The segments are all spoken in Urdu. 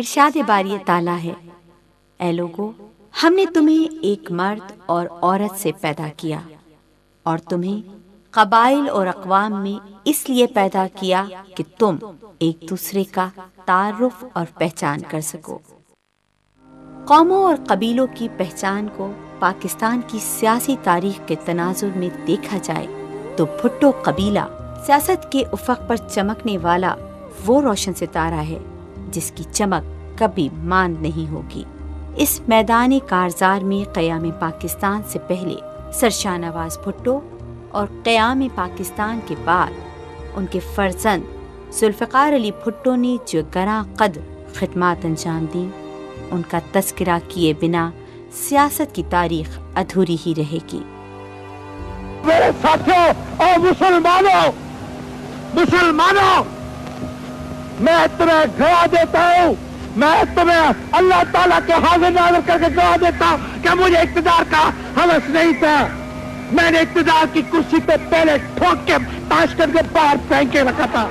ارشاد باری تعالیٰ ہے، اے لوگو، ہم نے تمہیں ایک مرد اور عورت سے پیدا کیا اور تمہیں قبائل اور اقوام میں اس لیے پیدا کیا کہ تم ایک دوسرے کا تعارف اور پہچان کر سکو۔ قوموں اور قبیلوں کی پہچان کو پاکستان کی سیاسی تاریخ کے تناظر میں دیکھا جائے تو بھٹو قبیلہ سیاست کے افق پر چمکنے والا وہ روشن ستارہ ہے جس کی چمک کبھی ماند نہیں ہوگی۔ اس میدان کارزار میں قیام پاکستان سے پہلے سر شاہ نواز بھٹو اور قیام پاکستان کے بعد ان کے فرزند ذوالفقار علی بھٹو نے جو گراں قدر خدمات انجام دیں، ان کا تذکرہ کیے بنا سیاست کی تاریخ ادھوری ہی رہے گی۔ میرے ساتھیوں اور مسلمانوں، میں تمہیں گواہ دیتا ہوں، میں تمہیں اللہ تعالیٰ کے حاضر ناظر کر کے گواہ دیتا ہوں کہ مجھے اقتدار کا ہوس نہیں تھا۔ میں نے اقتدار کی کرسی پہ پہلے ٹھوک کے تاش کر کے باہر پھینک کے رکھا تھا۔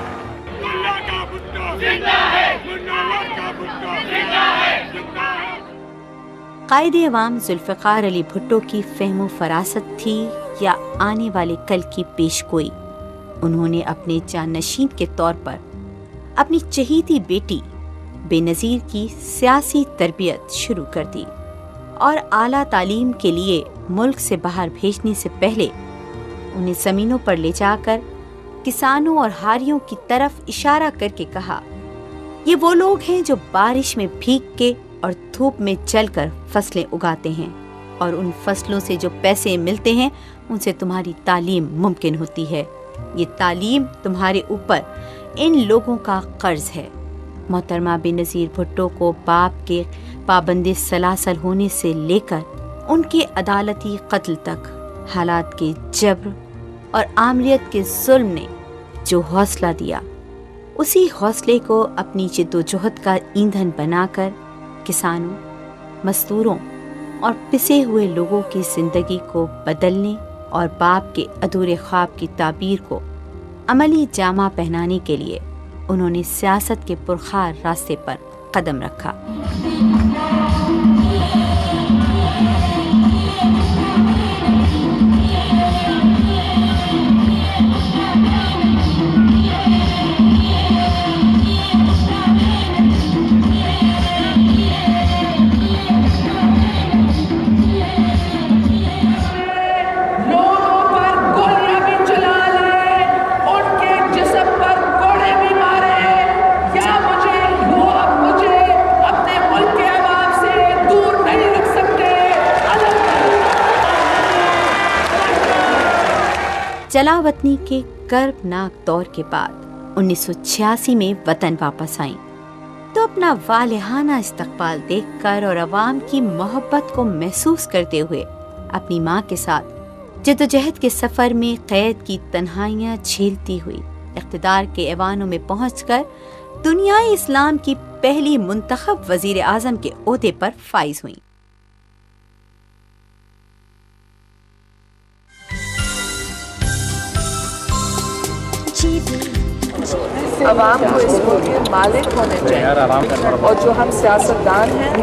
قائد عوام ذوالفقار علی بھٹو کی فہم و فراست تھی یا آنے والے کل کی پیش گوئی؟ انہوں نے اپنے جانشین کے طور پر اپنی چہیتی بیٹی بے نظیر کی سیاسی تربیت شروع کر دی اور اعلیٰ تعلیم کے لیے ملک سے باہر بھیجنے سے پہلے انہیں زمینوں پر لے جا کر کسانوں اور ہاریوں کی طرف اشارہ کر کے کہا، یہ وہ لوگ ہیں جو بارش میں بھیگ کے اور دھوپ میں چل کر فصلیں اگاتے ہیں، اور ان فصلوں سے جو پیسے ملتے ہیں ان سے تمہاری تعلیم ممکن ہوتی ہے۔ یہ تعلیم تمہارے اوپر ان لوگوں کا قرض ہے۔ محترمہ بے نظیر بھٹو کو باپ کے پابند سلاسل ہونے سے لے کر ان کے عدالتی قتل تک حالات کے جبر اور آمریت کے ظلم نے جو حوصلہ دیا، اسی حوصلے کو اپنی جد و جہد کا ایندھن بنا کر کسانوں، مزدوروں اور پسے ہوئے لوگوں کی زندگی کو بدلنے اور باپ کے ادھورے خواب کی تعبیر کو عملی جامہ پہنانے کے لیے انہوں نے سیاست کے پرخار راستے پر قدم رکھا۔ جلا وطنی کے کربناک دور کے بعد 1986 میں وطن واپس آئیں تو اپنا والہانہ استقبال دیکھ کر اور عوام کی محبت کو محسوس کرتے ہوئے اپنی ماں کے ساتھ جدوجہد کے سفر میں قید کی تنہائیاں جھیلتی ہوئی اقتدار کے ایوانوں میں پہنچ کر دنیائے اسلام کی پہلی منتخب وزیر اعظم کے عہدے پر فائز ہوئیں۔ عوام کو اس ملک کے مالک ہونے چاہیے، اور جو ہم سیاستدان ہیں،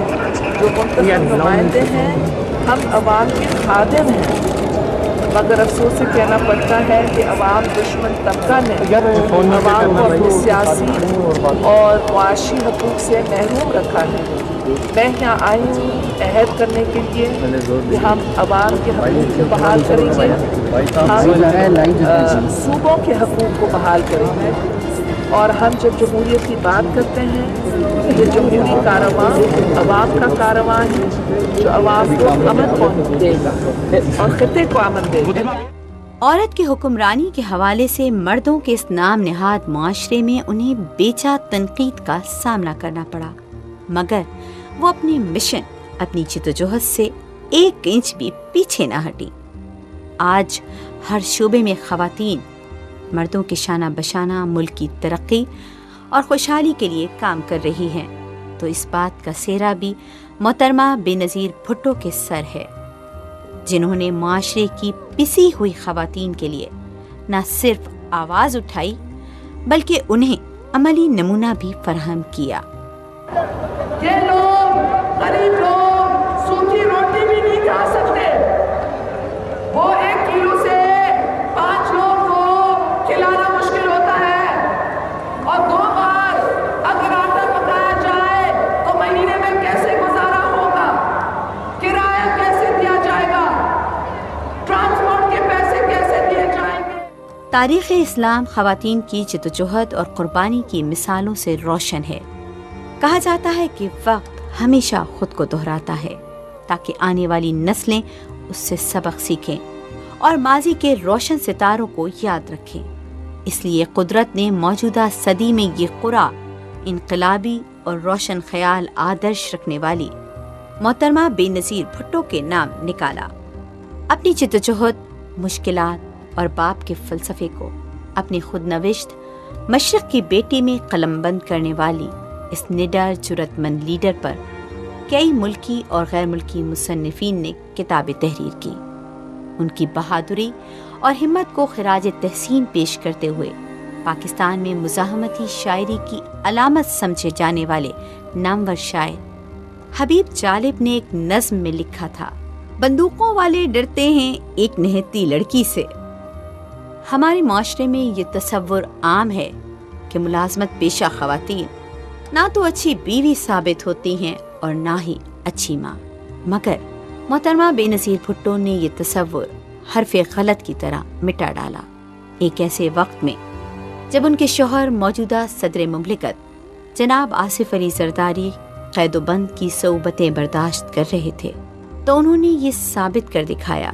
جو منتخب نمائندے ہیں، ہم عوام کے خادم ہیں، مگر افسوس سے کہنا پڑتا ہے کہ عوام دشمن طبقہ نے عوام کو اپنے سیاسی اور معاشی حقوق سے محروم رکھا ہے۔ میں یہاں آئی ہوں عہد کرنے کے لیے کہ ہم عوام کے حقوق کو بحال کریں گے، ہم صوبوں کے حقوق کو بحال کریں گے، اور ہم جب جمہوریت کی بات کرتے ہیں، یہ جمہوری کاررواں عوام کا کاررواں ہے جو عوام کو امن دے گا اور خطے کو امن دے گا۔ عورت کی حکمرانی کے حوالے سے مردوں کے اس نام نہاد معاشرے میں انہیں بیچا تنقید کا سامنا کرنا پڑا، مگر وہ اپنے مشن، اپنی جدوجہد سے 1 انچ بھی پیچھے نہ ہٹی۔ آج ہر شعبے میں خواتین مردوں کے شانہ بشانہ ملک کی ترقی اور خوشحالی کے لیے کام کر رہی ہیں، تو اس بات کا سہرا بھی محترمہ بے نظیر بھٹو کے سر ہے، جنہوں نے معاشرے کی پسی ہوئی خواتین کے لیے نہ صرف آواز اٹھائی بلکہ انہیں عملی نمونہ بھی فراہم کیا۔ یہ لوگ غریب لوگ سوکھی روٹی بھی نہیں کھا سکتے. وہ 1 کلو سے 5 لوگ کو کھلانا مشکل ہوتا ہے, اور 2 بار اگر آٹا پکایا جائے تو مہینے میں کیسے گزارا ہوگا, کرایہ کیسے دیا جائے گا, ٹرانسپورٹ کے پیسے کیسے دیے جائیں گے. تاریخ اسلام خواتین کی جدوجہد اور قربانی کی مثالوں سے روشن ہے. کہا جاتا ہے کہ وقت ہمیشہ خود کو دہراتا ہے تاکہ آنے والی نسلیں اس سے سبق سیکھیں اور ماضی کے روشن ستاروں کو یاد رکھیں. اس لیے قدرت نے موجودہ صدی میں یہ قرآن انقلابی اور روشن خیال آدرش رکھنے والی محترمہ بے نظیر بھٹو کے نام نکالا. اپنی جدوجہد، مشکلات اور باپ کے فلسفے کو اپنی خود نوشت مشرق کی بیٹی میں قلم بند کرنے والی اس نڈر جرأت مند لیڈر پر کئی ملکی اور غیر ملکی مصنفین نے کتابیں تحریر کی. ان کی بہادری اور ہمت کو خراج تحسین پیش کرتے ہوئے پاکستان میں مزاحمتی شاعری کی علامت سمجھے جانے والے نامور شاعر حبیب جالب نے ایک نظم میں لکھا تھا: بندوقوں والے ڈرتے ہیں ایک نہتی لڑکی سے. ہمارے معاشرے میں یہ تصور عام ہے کہ ملازمت پیشہ خواتین نہ تو اچھی بیوی ثابت ہوتی ہیں اور نہ ہی اچھی ماں، مگر محترمہ بے نظیر بھٹو نے یہ تصور حرف غلط کی طرح مٹا ڈالا. ایک ایسے وقت میں جب ان کے شوہر موجودہ صدر مملکت جناب آصف علی زرداری قید و بند کی صعوبتیں برداشت کر رہے تھے، تو انہوں نے یہ ثابت کر دکھایا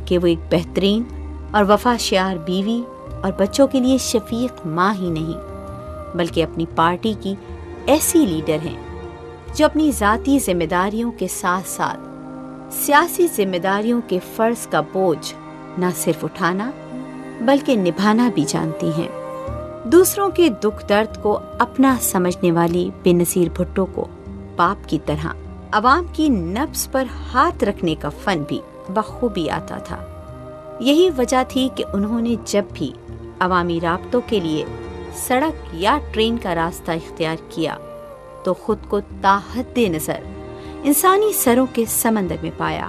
کہ وہ ایک بہترین اور وفا شعار بیوی اور بچوں کے لیے شفیق ماں ہی نہیں بلکہ اپنی پارٹی کی ایسی لیڈر ہیں جو اپنی ذاتی ذمہ داریوں کے ساتھ ساتھ سیاسی ذمہ داریوں کے فرض کا بوجھ نہ صرف اٹھانا بلکہ نبھانا بھی جانتی ہیں. دوسروں کے دکھ درد کو اپنا سمجھنے والی بے نظیر بھٹو کو باپ کی طرح عوام کی نبض پر ہاتھ رکھنے کا فن بھی بخوبی آتا تھا. یہی وجہ تھی کہ انہوں نے جب بھی عوامی رابطوں کے لیے سڑک یا ٹرین کا راستہ اختیار کیا تو خود کو تاحد نظر انسانی سروں کے سمندر میں پایا.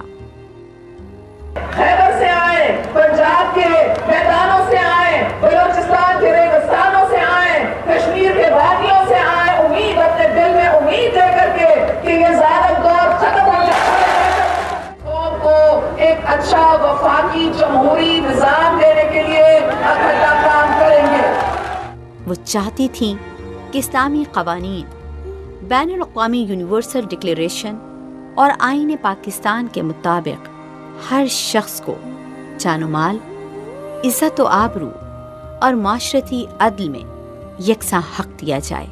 خیبر سے آئے، پنجاب کے میدانوں سے آئے، بلوچستان کے ریگستانوں سے آئے، کشمیر کے وادیوں سے آئے، امید اپنے دل میں امید لے کر کے کہ یہ ظالم دور ختم ہو جائے، قوم کو ایک اچھا وفاقی جمہوری نظام دینے کے لیے اکٹھا کام کریں گے. وہ چاہتی تھیں کہ اسلامی قوانین، بین الاقوامی یونیورسل ڈکلیریشن اور آئین پاکستان کے مطابق ہر شخص کو جان و مال، عزت و آبرو اور معاشرتی عدل میں یکساں حق دیا جائے.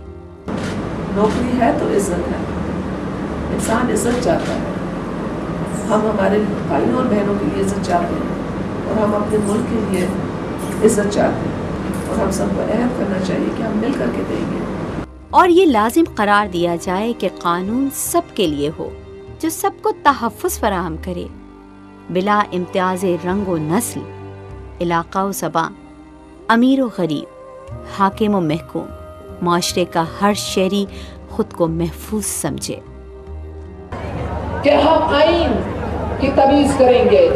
نوکری ہے تو عزت ہے، انسان عزت چاہتا ہے. ہم ہمارے بھائیوں اور بہنوں کے لیے عزت چاہتے ہیں اور ہم اپنے ملک کے لیے عزت چاہتے ہیں، اور ہم سب کو عہد کرنا چاہیے کہ ہم مل کر کے دیں گے. اور یہ لازم قرار دیا جائے کہ قانون سب کے لیے ہو جو سب کو تحفظ فراہم کرے، بلا امتیاز رنگ و نسل، علاقہ و زباں، امیر و غریب، حاکم و محکوم. معاشرے کا ہر شہری خود کو محفوظ سمجھے. کہ ہم آئین کی تمیز کریں گے،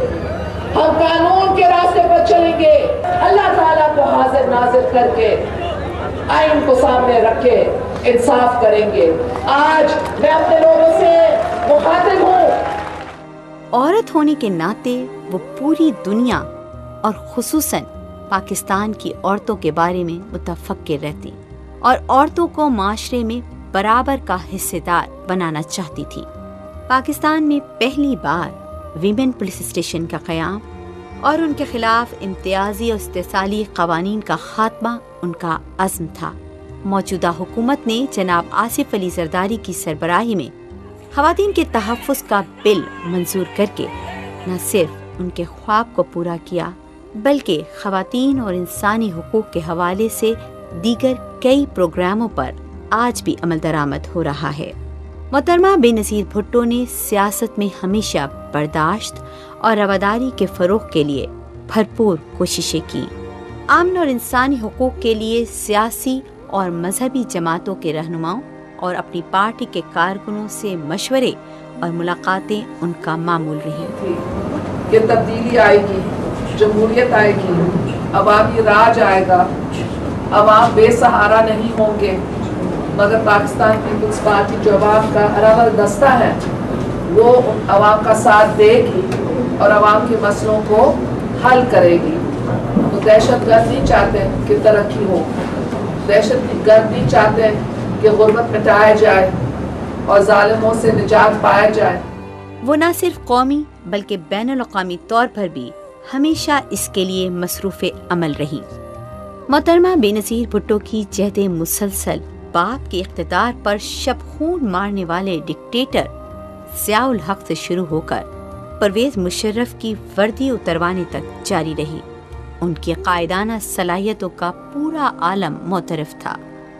ہم قانون کے راستے پر چلیں گے، اللہ تعالیٰ کو حاضر ناظر کر کے آئین کو سامنے رکھے انصاف کریں گے. آج میں اپنے لوگوں سے مخاطب ہوں. عورت ہونے کے ناطے وہ پوری دنیا اور خصوصاً پاکستان کی عورتوں کے بارے میں متفکر رہتی اور عورتوں کو معاشرے میں برابر کا حصے دار بنانا چاہتی تھی. پاکستان میں پہلی بار ویمن پولیس اسٹیشن کا قیام اور ان کے خلاف امتیازی اور استحصالی قوانین کا خاتمہ ان کا عزم تھا. موجودہ حکومت نے جناب آصف علی زرداری کی سربراہی میں خواتین کے تحفظ کا بل منظور کر کے نہ صرف ان کے خواب کو پورا کیا بلکہ خواتین اور انسانی حقوق کے حوالے سے دیگر کئی پروگراموں پر آج بھی عمل درآمد ہو رہا ہے. محترمہ بے نظیر بھٹو نے سیاست میں ہمیشہ برداشت اور رواداری کے فروغ کے لیے بھرپور کوششیں کی. امن اور انسانی حقوق کے لیے سیاسی اور مذہبی جماعتوں کے رہنماؤں اور اپنی پارٹی کے کارکنوں سے مشورے اور ملاقاتیں ان کا معمول رہیں۔ تھی کہ تبدیلی آئے گی، جمہوریت آئے گی، عوامی راج آئے گا، عوام بے سہارا نہیں ہوں گے، مگر پاکستان پیپلز پارٹی جو عوام کا ہراول دستہ ہے وہ عوام کا ساتھ دے گی اور عوام کے مسئلوں کو حل کرے گی۔ تو دہشت گرد نہیں چاہتے کہ ترقی ہو، دہشت گرد نہیں چاہتے کہ غربت مٹایا جائے اور ظالموں سے نجات پایا جائے۔ وہ نہ صرف قومی بلکہ بین الاقوامی طور پر بھی ہمیشہ اس کے لیے مصروف عمل رہی۔ محترمہ بے نظیر بھٹو کی جہد مسلسل باپ کے اقتدار پر شب خون مارنے والے ڈکٹیٹر ضیاء الحق سے شروع ہو کر پرویز مشرف کی وردی اتروانے تک جاری رہی۔ ان کی قائدانہ صلاحیتوں کا پورا عالم معترف تھا۔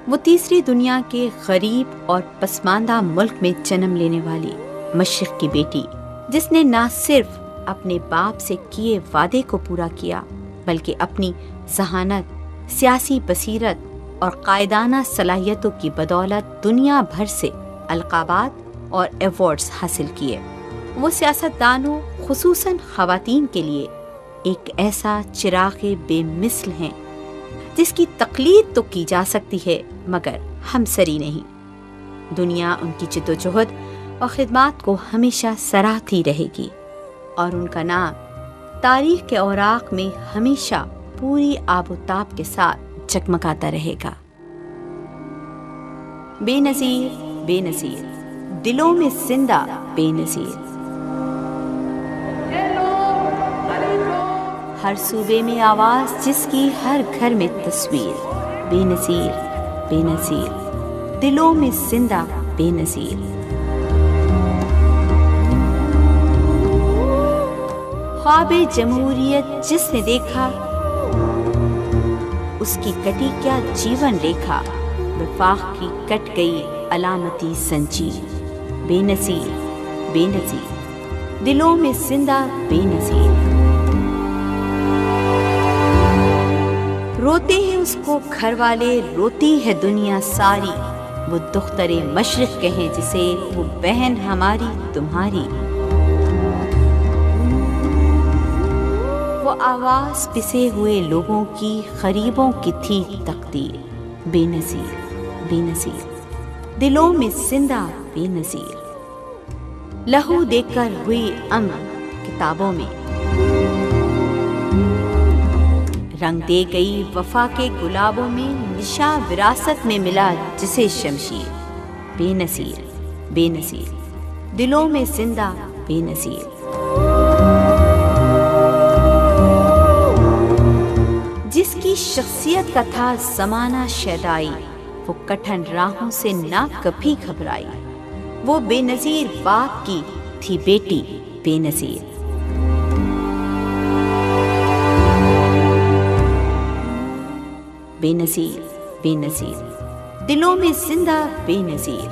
وہ تیسری دنیا کے غریب اور پسماندہ ملک میں جنم لینے والی مشرق کی بیٹی، جس نے نہ صرف اپنے باپ سے کیے وعدے کو پورا کیا بلکہ اپنی ذہانت، سیاسی بصیرت اور قائدانہ صلاحیتوں کی بدولت دنیا بھر سے القابات اور ایوارڈز حاصل کیے۔ وہ سیاستدانوں خصوصاً خواتین کے لیے ایک ایسا چراغ بے مثل ہیں جس کی تقلید تو کی جا سکتی ہے مگر ہمسری نہیں۔ دنیا ان کی جدوجہد اور خدمات کو ہمیشہ سراہتی رہے گی اور ان کا نام تاریخ کے اوراق میں ہمیشہ پوری آب و تاب کے ساتھ جگمگاتا رہے گا۔ بے نظیر، بے نظیر، دلوں میں زندہ بے نظیر۔ ہر صوبے میں آواز جس کی ہر گھر میں تصویر، بے نظیر، بے نظیر، دلوں میں زندہ بے نظیر۔ خواب جمہوریت جس نے دیکھا، اس کی کٹی کیا جیون ریکھا، وفاق کی کٹ گئی علامتی زنجیر، بے نظیر، بے نظیر، دلوں میں زندہ بے نظیر۔ روتے ہیں اس کو گھر والے، روتی ہے دنیا ساری، وہ دختر مشرق کہیں جسے، وہ بہن ہماری تمہاری۔ وہ آواز پسے ہوئے لوگوں کی، غریبوں کی تھی تقدیر، بے نظیر، بے نظیر، دلوں میں زندہ بے نظیر۔ لہو دے کر ہوئی امر کتابوں میں، رنگ دے گئی وفا کے گلابوں میں، نشاں وراثت میں ملا جسے شمشیر، بے نظیر، بے نظیر، دلوں میں زندہ بے نظیر۔ جس کی شخصیت کا تھا زمانہ شیدائی، وہ کٹھن راہوں سے نہ کبھی گھبرائی، وہ بے نظیر باپ کی تھی بیٹی بے نظیر۔ بے نظیر، بے نظیر، دلوں میں زندہ بے نظیر۔